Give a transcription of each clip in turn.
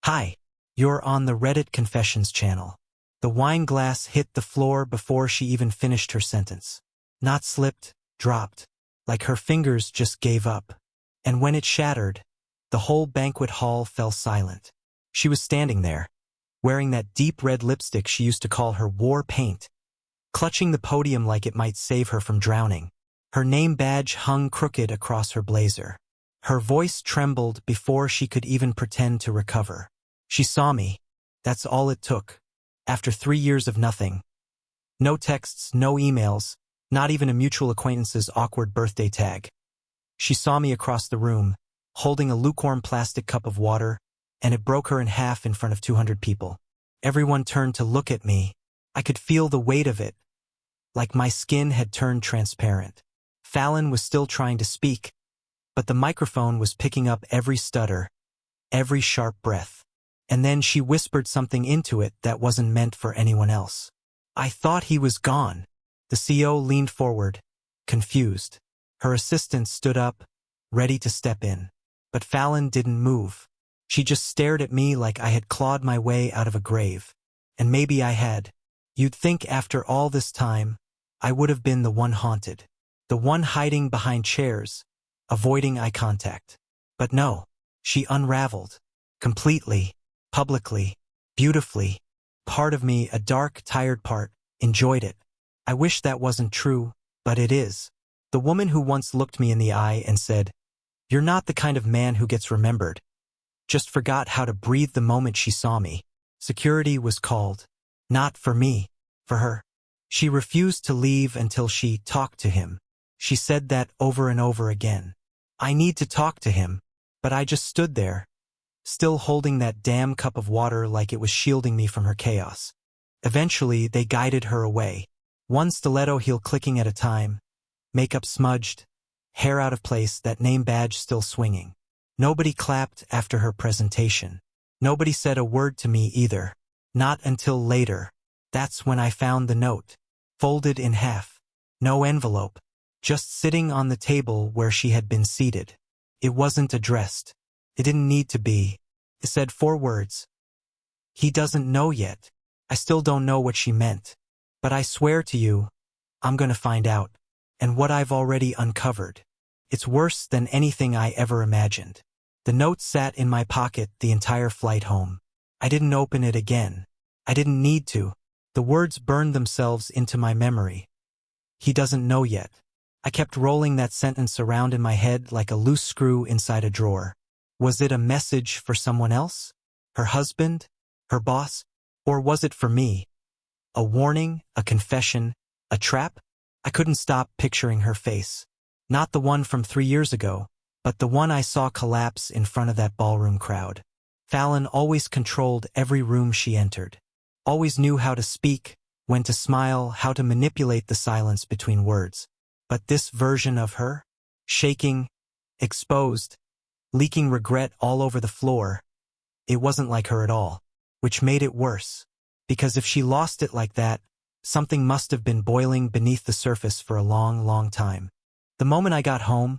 Hi, you're on the Reddit Confessions channel. The wine glass hit the floor before she even finished her sentence. Not slipped, dropped, like her fingers just gave up. And when it shattered, the whole banquet hall fell silent. She was standing there, wearing that deep red lipstick she used to call her war paint, clutching the podium like it might save her from drowning. Her name badge hung crooked across her blazer. Her voice trembled before she could even pretend to recover. She saw me. That's all it took. After 3 years of nothing. No texts, no emails, not even a mutual acquaintance's awkward birthday tag. She saw me across the room, holding a lukewarm plastic cup of water, and it broke her in half in front of 200 people. Everyone turned to look at me. I could feel the weight of it, like my skin had turned transparent. Fallon was still trying to speak, but the microphone was picking up every stutter, every sharp breath. And then she whispered something into it that wasn't meant for anyone else. I thought he was gone. The CO leaned forward, confused. Her assistant stood up, ready to step in. But Fallon didn't move. She just stared at me like I had clawed my way out of a grave. And maybe I had. You'd think after all this time, I would have been the one haunted. The one hiding behind chairs, avoiding eye contact. But no, she unraveled. Completely. Publicly, beautifully. Part of me, a dark, tired part, enjoyed it. I wish that wasn't true, but it is. The woman who once looked me in the eye and said, "You're not the kind of man who gets remembered," just forgot how to breathe the moment she saw me. Security was called. Not for me, for her. She refused to leave until she talked to him. She said that over and over again. I need to talk to him, but I just stood there, still holding that damn cup of water like it was shielding me from her chaos. Eventually, they guided her away. One stiletto heel clicking at a time, makeup smudged, hair out of place, that name badge still swinging. Nobody clapped after her presentation. Nobody said a word to me either. Not until later. That's when I found the note. Folded in half. No envelope. Just sitting on the table where she had been seated. It wasn't addressed. It didn't need to be. It said 4 words. He doesn't know yet. I still don't know what she meant. But I swear to you, I'm gonna find out. And what I've already uncovered. It's worse than anything I ever imagined. The note sat in my pocket the entire flight home. I didn't open it again. I didn't need to. The words burned themselves into my memory. He doesn't know yet. I kept rolling that sentence around in my head like a loose screw inside a drawer. Was it a message for someone else? Her husband? Her boss? Or was it for me? A warning? A confession? A trap? I couldn't stop picturing her face. Not the one from 3 years ago, but the one I saw collapse in front of that ballroom crowd. Fallon always controlled every room she entered. Always knew how to speak, when to smile, how to manipulate the silence between words. But this version of her? Shaking, exposed, leaking regret all over the floor. It wasn't like her at all, which made it worse. Because if she lost it like that, something must have been boiling beneath the surface for a long, long time. The moment I got home,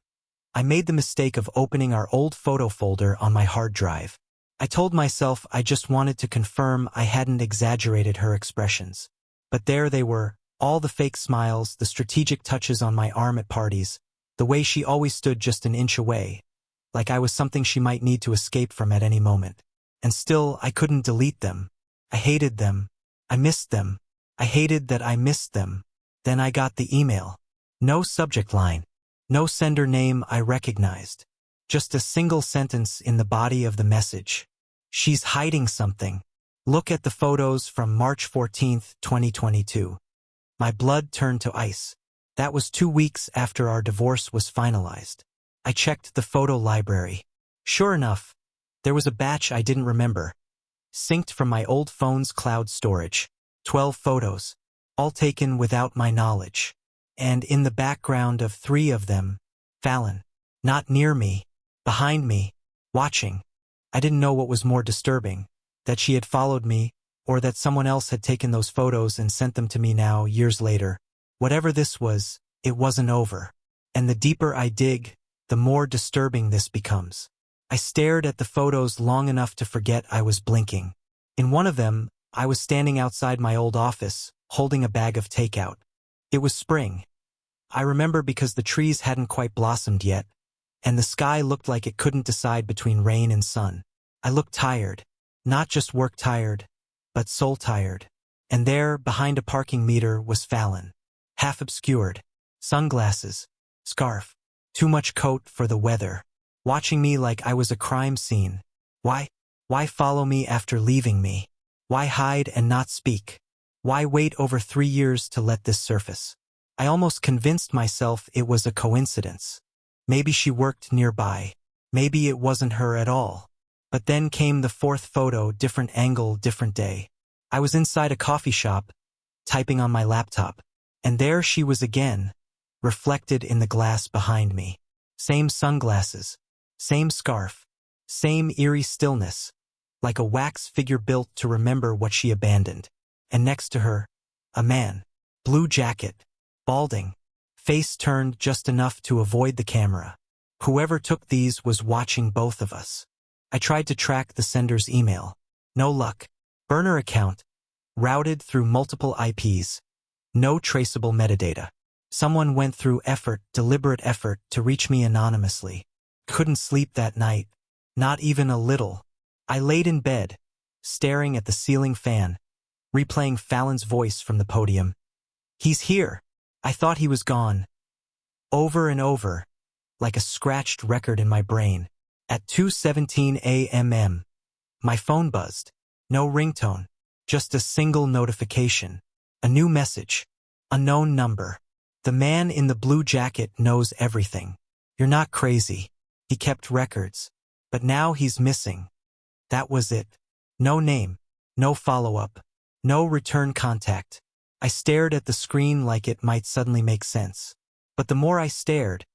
I made the mistake of opening our old photo folder on my hard drive. I told myself I just wanted to confirm I hadn't exaggerated her expressions. But there they were, all the fake smiles, the strategic touches on my arm at parties, the way she always stood just an inch away, like I was something she might need to escape from at any moment. And still, I couldn't delete them. I hated them. I missed them. I hated that I missed them. Then I got the email. No subject line. No sender name I recognized. Just a single sentence in the body of the message. She's hiding something. Look at the photos from March 14th, 2022. My blood turned to ice. That was 2 weeks after our divorce was finalized. I checked the photo library. Sure enough, there was a batch I didn't remember. Synced from my old phone's cloud storage. 12 photos. All taken without my knowledge. And in the background of 3 of them, Fallon. Not near me. Behind me. Watching. I didn't know what was more disturbing. That she had followed me, or that someone else had taken those photos and sent them to me now, years later. Whatever this was, it wasn't over. And the deeper I dig, the more disturbing this becomes. I stared at the photos long enough to forget I was blinking. In one of them, I was standing outside my old office, holding a bag of takeout. It was spring. I remember because the trees hadn't quite blossomed yet, and the sky looked like it couldn't decide between rain and sun. I looked tired. Not just work tired, but soul tired. And there, behind a parking meter, was Fallon. Half obscured. Sunglasses. Scarf. Too much coat for the weather. Watching me like I was a crime scene. Why? Why follow me after leaving me? Why hide and not speak? Why wait over 3 years to let this surface? I almost convinced myself it was a coincidence. Maybe she worked nearby. Maybe it wasn't her at all. But then came the fourth photo, different angle, different day. I was inside a coffee shop, typing on my laptop, and there she was again, reflected in the glass behind me. Same sunglasses, same scarf, same eerie stillness, like a wax figure built to remember what she abandoned. And next to her, a man, blue jacket, balding, face turned just enough to avoid the camera. Whoever took these was watching both of us. I tried to track the sender's email. No luck. Burner account. Routed through multiple IPs. No traceable metadata. Someone went through deliberate effort, to reach me anonymously. Couldn't sleep that night. Not even a little. I laid in bed, staring at the ceiling fan, replaying Fallon's voice from the podium. He's here. I thought he was gone. Over and over, like a scratched record in my brain. At 2:17 a.m. My phone buzzed. No ringtone. Just a single notification. A new message. Unknown number. The man in the blue jacket knows everything. You're not crazy. He kept records. But now he's missing. That was it. No name. No follow-up. No return contact. I stared at the screen like it might suddenly make sense. But the more I stared,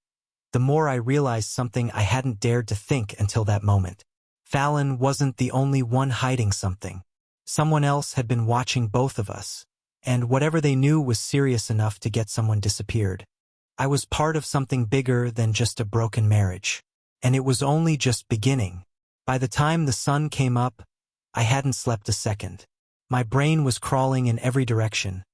the more I realized something I hadn't dared to think until that moment. Fallon wasn't the only one hiding something. Someone else had been watching both of us, and whatever they knew was serious enough to get someone disappeared. I was part of something bigger than just a broken marriage, and it was only just beginning. By the time the sun came up, I hadn't slept a second. My brain was crawling in every direction.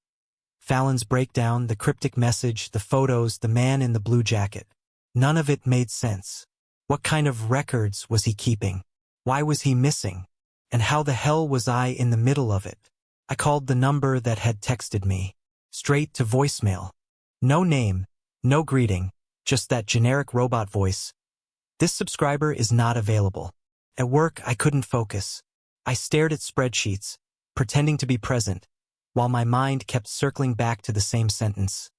Fallon's breakdown, the cryptic message, the photos, the man in the blue jacket. None of it made sense. What kind of records was he keeping? Why was he missing? And how the hell was I in the middle of it? I called the number that had texted me. Straight to voicemail. No name, no greeting, just that generic robot voice. This subscriber is not available. At work, I couldn't focus. I stared at spreadsheets, pretending to be present, while my mind kept circling back to the same sentence.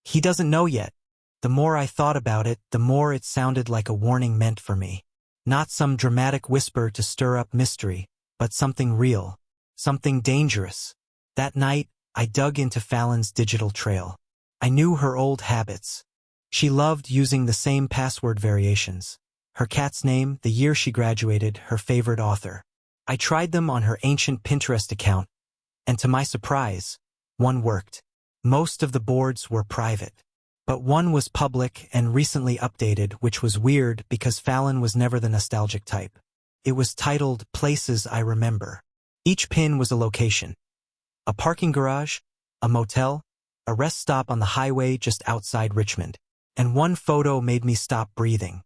He doesn't know yet. The more I thought about it, the more it sounded like a warning meant for me. Not some dramatic whisper to stir up mystery, but something real, something dangerous. That night, I dug into Fallon's digital trail. I knew her old habits. She loved using the same password variations. Her cat's name, the year she graduated, her favorite author. I tried them on her ancient Pinterest account, and to my surprise, one worked. Most of the boards were private. But one was public and recently updated, which was weird because Fallon was never the nostalgic type. It was titled Places I Remember. Each pin was a location. A parking garage, a motel, a rest stop on the highway just outside Richmond. And one photo made me stop breathing.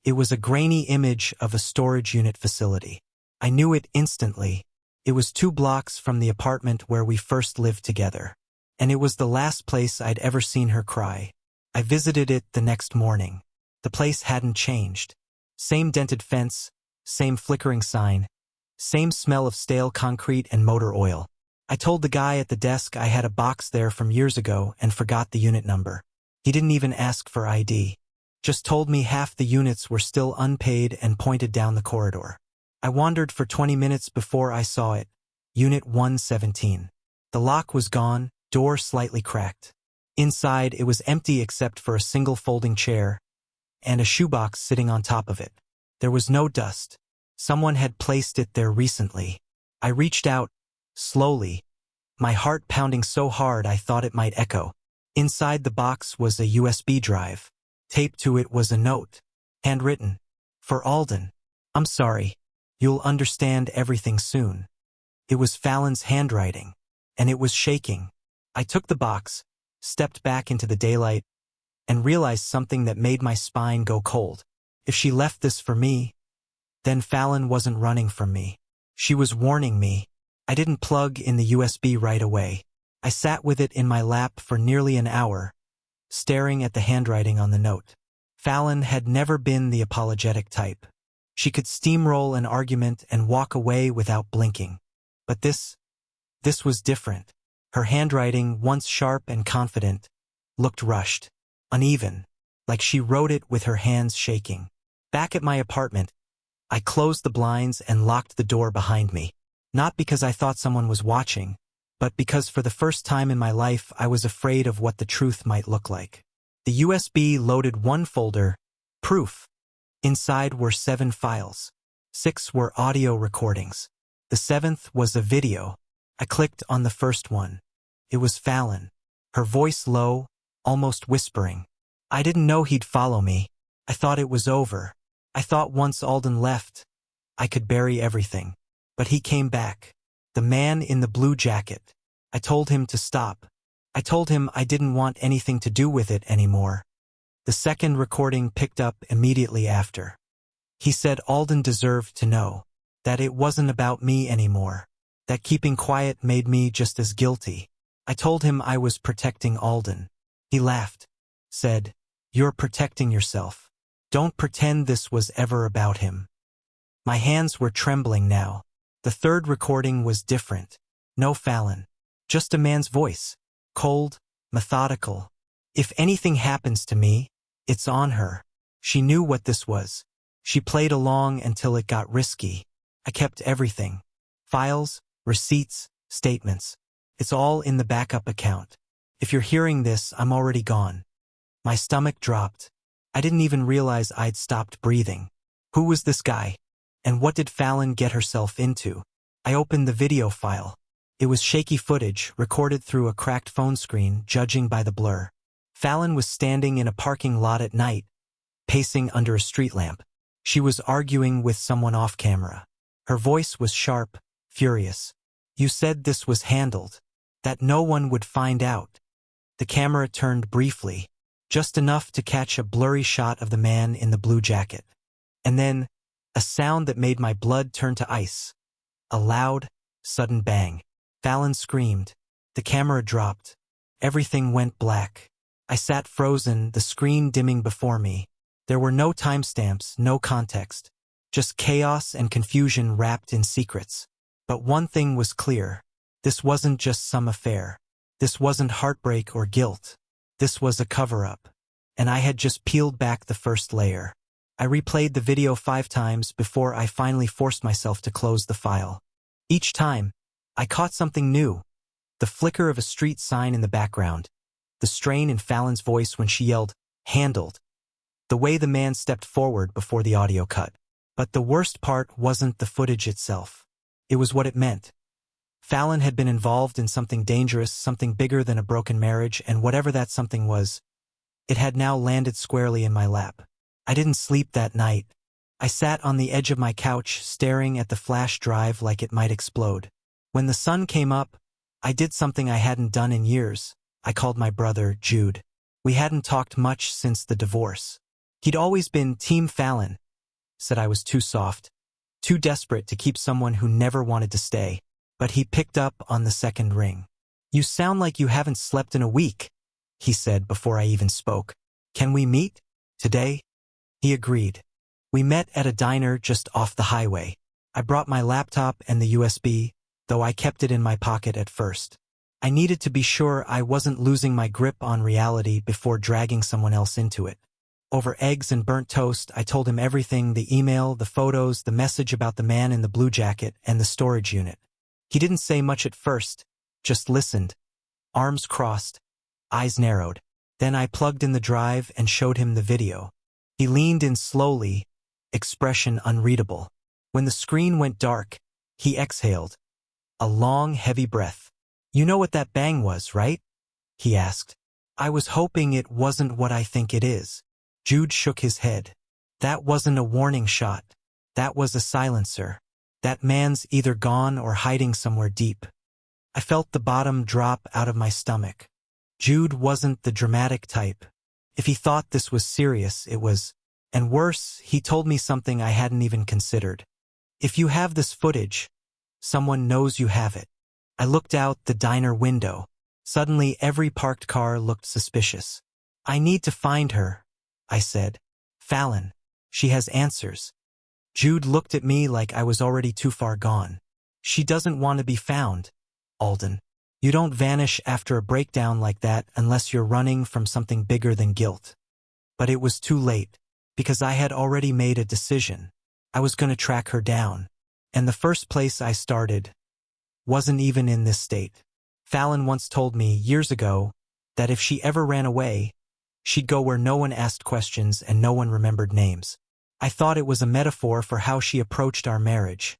It was a grainy image of a storage unit facility. I knew it instantly. It was 2 blocks from the apartment where we first lived together. And it was the last place I'd ever seen her cry. I visited it the next morning. The place hadn't changed. Same dented fence, same flickering sign, same smell of stale concrete and motor oil. I told the guy at the desk I had a box there from years ago and forgot the unit number. He didn't even ask for ID. Just told me half the units were still unpaid and pointed down the corridor. I wandered for 20 minutes before I saw it. Unit 117. The lock was gone, door slightly cracked. Inside, it was empty except for a single folding chair and a shoebox sitting on top of it. There was no dust. Someone had placed it there recently. I reached out, slowly, my heart pounding so hard I thought it might echo. Inside the box was a USB drive. Taped to it was a note, handwritten, for Alden. I'm sorry. You'll understand everything soon. It was Fallon's handwriting, and it was shaking. I took the box, stepped back into the daylight, and realized something that made my spine go cold. If she left this for me, then Fallon wasn't running from me. She was warning me. I didn't plug in the USB right away. I sat with it in my lap for nearly an hour, staring at the handwriting on the note. Fallon had never been the apologetic type. She could steamroll an argument and walk away without blinking. But this was different. Her handwriting, once sharp and confident, looked rushed, uneven, like she wrote it with her hands shaking. Back at my apartment, I closed the blinds and locked the door behind me. Not because I thought someone was watching, but because for the first time in my life I was afraid of what the truth might look like. The USB loaded one folder, proof. Inside were 7 files. 6 were audio recordings. The 7th was a video. I clicked on the first one. It was Fallon, her voice low, almost whispering. I didn't know he'd follow me. I thought it was over. I thought once Alden left, I could bury everything. But he came back. The man in the blue jacket. I told him to stop. I told him I didn't want anything to do with it anymore. The second recording picked up immediately after. He said Alden deserved to know that it wasn't about me anymore, that keeping quiet made me just as guilty. I told him I was protecting Alden. He laughed, said, "You're protecting yourself. Don't pretend this was ever about him." My hands were trembling now. The third recording was different. No Fallon. Just a man's voice. Cold, methodical. If anything happens to me, it's on her. She knew what this was. She played along until it got risky. I kept everything. Files, receipts, statements. It's all in the backup account. If you're hearing this, I'm already gone. My stomach dropped. I didn't even realize I'd stopped breathing. Who was this guy? And what did Fallon get herself into? I opened the video file. It was shaky footage, recorded through a cracked phone screen, judging by the blur. Fallon was standing in a parking lot at night, pacing under a street lamp. She was arguing with someone off camera. Her voice was sharp, furious. "You said this was handled, that no one would find out." The camera turned briefly, just enough to catch a blurry shot of the man in the blue jacket. And then, a sound that made my blood turn to ice. A loud, sudden bang. Fallon screamed. The camera dropped. Everything went black. I sat frozen, the screen dimming before me. There were no timestamps, no context. Just chaos and confusion wrapped in secrets. But one thing was clear. This wasn't just some affair. This wasn't heartbreak or guilt. This was a cover-up. And I had just peeled back the first layer. I replayed the video 5 times before I finally forced myself to close the file. Each time, I caught something new. The flicker of a street sign in the background. The strain in Fallon's voice when she yelled, "Handled." The way the man stepped forward before the audio cut. But the worst part wasn't the footage itself. It was what it meant. Fallon had been involved in something dangerous, something bigger than a broken marriage, and whatever that something was, it had now landed squarely in my lap. I didn't sleep that night. I sat on the edge of my couch, staring at the flash drive like it might explode. When the sun came up, I did something I hadn't done in years. I called my brother, Jude. We hadn't talked much since the divorce. He'd always been Team Fallon. Said I was too soft, too desperate to keep someone who never wanted to stay. But he picked up on the second ring. "You sound like you haven't slept in a week," he said before I even spoke. "Can we meet? Today?" He agreed. We met at a diner just off the highway. I brought my laptop and the USB, though I kept it in my pocket at first. I needed to be sure I wasn't losing my grip on reality before dragging someone else into it. Over eggs and burnt toast, I told him everything: the email, the photos, the message about the man in the blue jacket, and the storage unit. He didn't say much at first, just listened, arms crossed, eyes narrowed. Then I plugged in the drive and showed him the video. He leaned in slowly, expression unreadable. When the screen went dark, he exhaled, a long, heavy breath. "You know what that bang was, right?" he asked. "I was hoping it wasn't what I think it is." Jude shook his head. "That wasn't a warning shot. That was a silencer. That man's either gone or hiding somewhere deep. I felt the bottom drop out of my stomach. Jude wasn't the dramatic type. If he thought this was serious, it was. And worse, he told me something I hadn't even considered. If you have this footage, someone knows you have it. I looked out the diner window. Suddenly, every parked car looked suspicious. I need to find her, I said. Fallon. She has answers. Jude looked at me like I was already too far gone. She doesn't want to be found, Alden. You don't vanish after a breakdown like that unless you're running from something bigger than guilt. But it was too late, because I had already made a decision. I was going to track her down. And the first place I started wasn't even in this state. Fallon once told me years ago that if she ever ran away, she'd go where no one asked questions and no one remembered names. I thought it was a metaphor for how she approached our marriage.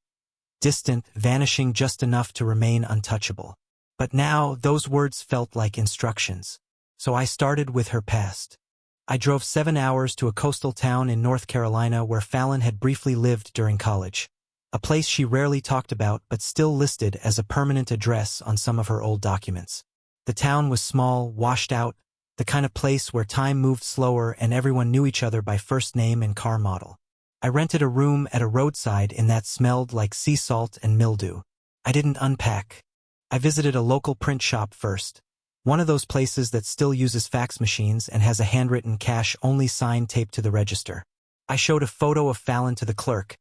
Distant, vanishing just enough to remain untouchable. But now, those words felt like instructions. So I started with her past. I drove 7 hours to a coastal town in North Carolina where Fallon had briefly lived during college. A place she rarely talked about but still listed as a permanent address on some of her old documents. The town was small, washed out, the kind of place where time moved slower and everyone knew each other by first name and car model. I rented a room at a roadside inn that smelled like sea salt and mildew. I didn't unpack. I visited a local print shop first. One of those places that still uses fax machines and has a handwritten cash-only sign taped to the register. I showed a photo of Fallon to the clerk,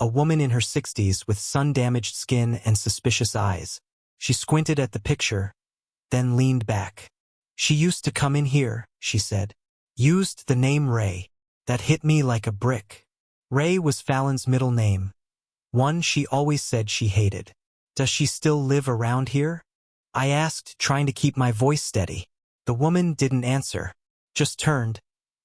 a woman in her 60s with sun-damaged skin and suspicious eyes. She squinted at the picture, then leaned back. She used to come in here, she said. Used the name Ray. That hit me like a brick. Ray was Fallon's middle name. One she always said she hated. Does she still live around here? I asked, trying to keep my voice steady. The woman didn't answer, just turned,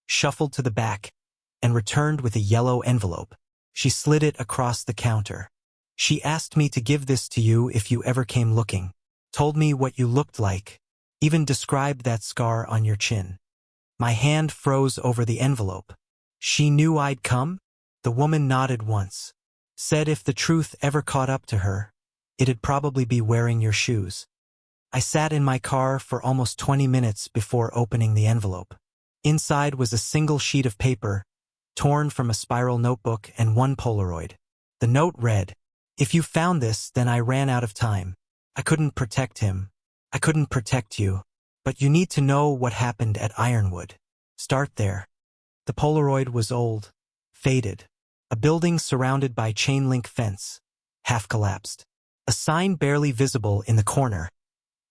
shuffled to the back, and returned with a yellow envelope. She slid it across the counter. She asked me to give this to you if you ever came looking. Told me what you looked like. Even described that scar on your chin. My hand froze over the envelope. She knew I'd come? The woman nodded once. Said if the truth ever caught up to her, it'd probably be wearing your shoes. I sat in my car for almost 20 minutes before opening the envelope. Inside was a single sheet of paper, torn from a spiral notebook and one Polaroid. The note read, "If you found this, then I ran out of time. I couldn't protect him. I couldn't protect you. But you need to know what happened at Ironwood. Start there." The Polaroid was old, faded. A building surrounded by chain-link fence, half collapsed. A sign barely visible in the corner.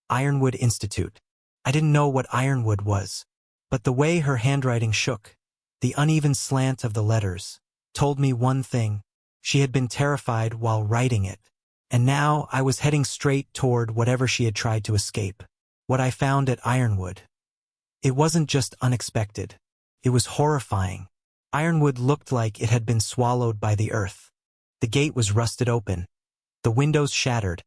Ironwood Institute. I didn't know what Ironwood was, but the way her handwriting shook, the uneven slant of the letters, told me one thing. She had been terrified while writing it. And now I was heading straight toward whatever she had tried to escape. What I found at Ironwood. It wasn't just unexpected. It was horrifying. Ironwood looked like it had been swallowed by the earth. The gate was rusted open. The windows shattered.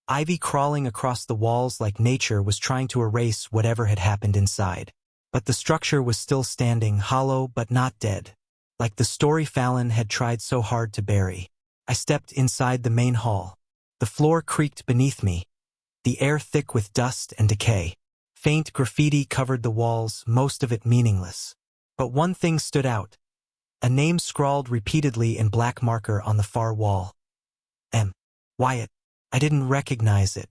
Ivy crawling across the walls like nature was trying to erase whatever had happened inside. But the structure was still standing, hollow but not dead. Like the story Fallon had tried so hard to bury. I stepped inside the main hall. The floor creaked beneath me, the air thick with dust and decay. Faint graffiti covered the walls, most of it meaningless. But one thing stood out. A name scrawled repeatedly in black marker on the far wall. M. Wyatt. I didn't recognize it.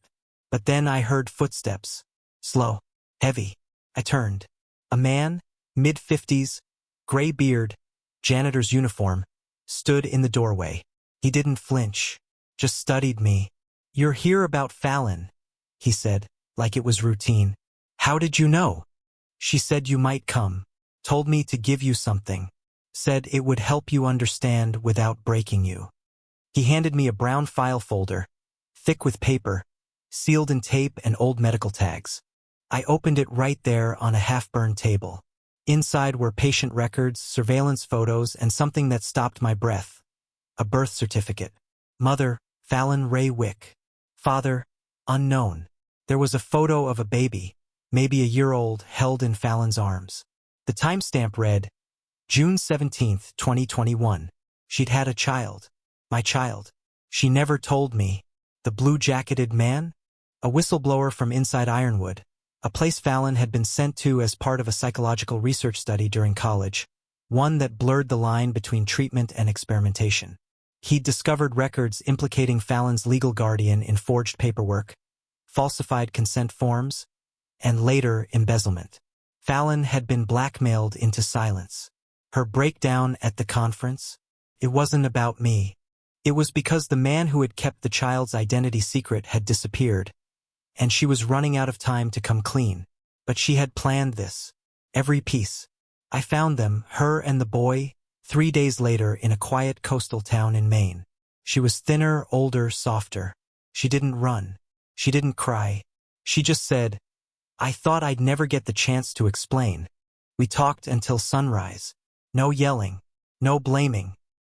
But then I heard footsteps. Slow. Heavy. I turned. A man, mid-50s, gray beard, janitor's uniform, stood in the doorway. He didn't flinch, just studied me. "You're here about Fallon," he said, like it was routine. "How did you know?" "She said you might come. Told me to give you something. Said it would help you understand without breaking you." He handed me a brown file folder, thick with paper, sealed in tape and old medical tags. I opened it right there on a half-burned table. Inside were patient records, surveillance photos, and something that stopped my breath. A birth certificate. Mother, Fallon Ray Wick. Father, unknown. There was a photo of a baby, maybe a year old, held in Fallon's arms. The timestamp read, June 17, 2021. She'd had a child. My child. She never told me. The blue-jacketed man? A whistleblower from inside Ironwood, a place Fallon had been sent to as part of a psychological research study during college, one that blurred the line between treatment and experimentation. He'd discovered records implicating Fallon's legal guardian in forged paperwork, falsified consent forms, and later embezzlement. Fallon had been blackmailed into silence. Her breakdown at the conference? It wasn't about me. It was because the man who had kept the child's identity secret had disappeared, and she was running out of time to come clean. But she had planned this. Every piece. I found them, her and the boy, 3 days later in a quiet coastal town in Maine. She was thinner, older, softer. She didn't run. She didn't cry. She just said, "I thought I'd never get the chance to explain." We talked until sunrise. No yelling. No blaming.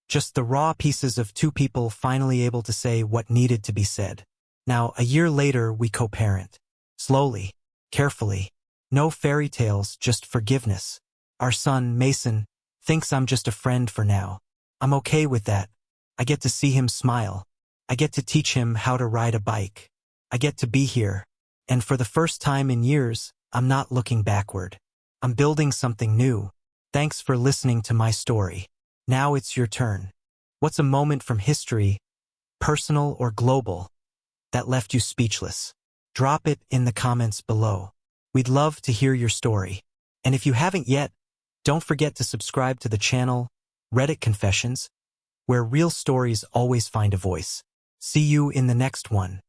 Just the raw pieces of two people finally able to say what needed to be said. Now, a year later, we co-parent. Slowly. Carefully. No fairy tales, just forgiveness. Our son, Mason, thinks I'm just a friend for now. I'm okay with that. I get to see him smile. I get to teach him how to ride a bike. I get to be here. And for the first time in years, I'm not looking backward. I'm building something new. Thanks for listening to my story. Now it's your turn. What's a moment from history, personal or global, that left you speechless? Drop it in the comments below. We'd love to hear your story. And if you haven't yet, don't forget to subscribe to the channel, Reddit Confessions, where real stories always find a voice. See you in the next one.